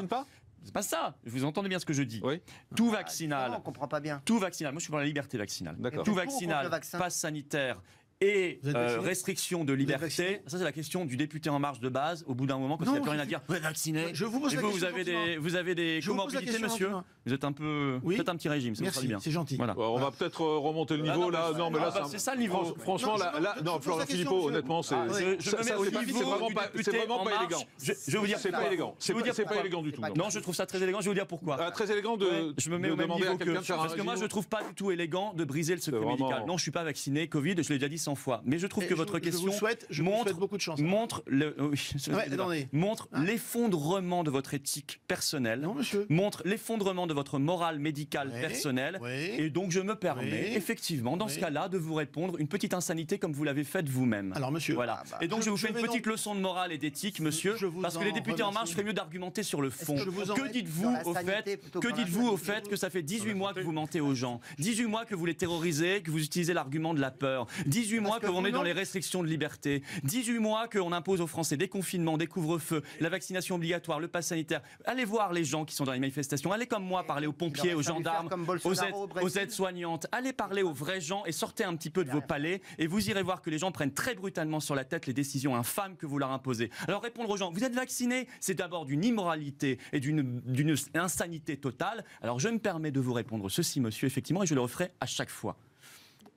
vaccine pas? C'est pas ça. Vous entendez bien ce que je dis. Oui. Tout vaccinal. On comprend pas bien. Tout vaccinal. Moi, je suis pour la liberté vaccinale. D'accord. Tout vaccinal, passe sanitaire et Vous êtes vacciné? restriction de êtes liberté. vacciné? Ça, c'est la question du député En Marche de base. Au bout d'un moment, quand il n'y a plus rien à dire, ouais, vacciné. Je vous pose Et la vous, question vous avez des Je vous pose la comorbidités, question monsieur. gentiment. Vous êtes un peu, Oui. faites un petit régime, ça vous fera du Merci, bien. c'est gentil. Voilà. On va peut-être remonter le niveau là. Non, mais là, c'est ça le niveau. Franchement, Non, là, je non, pose Florent la question, Philippot, monsieur. honnêtement, c'est Je me mets au niveau vraiment du pas, député c'est vraiment En pas Marche. élégant. Je vais vous dire, C'est pas élégant. Je vais vous dire C'est pas pourquoi. élégant du tout. Non, je trouve ça très élégant. Je vais vous dire pourquoi. Très élégant de Je me mets au même demander niveau à quelqu'un que de faire un parce que moi je régime. trouve pas du tout élégant de briser le secret C'est vraiment- médical. Non, je suis pas vacciné Covid, je l'ai déjà dit 100 fois. Mais je trouve que votre question je vous souhaite beaucoup de chance. montre attendez. montre l'effondrement de votre éthique personnelle. Non, monsieur. Montre l'effondrement de votre morale médicale Oui, personnelle. oui. Et donc je me permets Oui. effectivement dans ce Oui. cas-là de vous répondre une petite insanité comme vous l'avez faite vous-même. Alors, monsieur. Voilà. Et donc je vous fais une vais petite leçon de morale et d'éthique, monsieur, Je vous parce que les en députés En Marche remercie. feraient mieux d'argumenter sur le fond. que je vous en Que mets dites-vous sur la au sanité fait plutôt que que dans la dites-vous au santé. fait que ça fait 18 mois que vous mentez aux gens, 18 mois que vous les terrorisez, que vous utilisez l'argument de la peur, 18 mois que qu'on vous, est dans non. les restrictions de liberté, 18 mois qu'on impose aux Français des confinements, des couvre-feux, la vaccination obligatoire, le pass sanitaire. Allez voir les gens qui sont dans les manifestations, allez comme moi parler aux pompiers, aux aurait fallu gendarmes, faire comme aux Bolsonaro au Brésil. aides-soignantes, allez parler aux vrais gens et sortez un petit peu de vos palais et vous irez voir que les gens prennent très brutalement sur la tête les décisions infâmes que vous leur imposez. Alors répondre aux gens, vous êtes vaccinés, c'est d'abord d'une immoralité et d'une insanité totale. Alors je me permets de vous répondre ceci, monsieur, effectivement, et je le referai à chaque fois.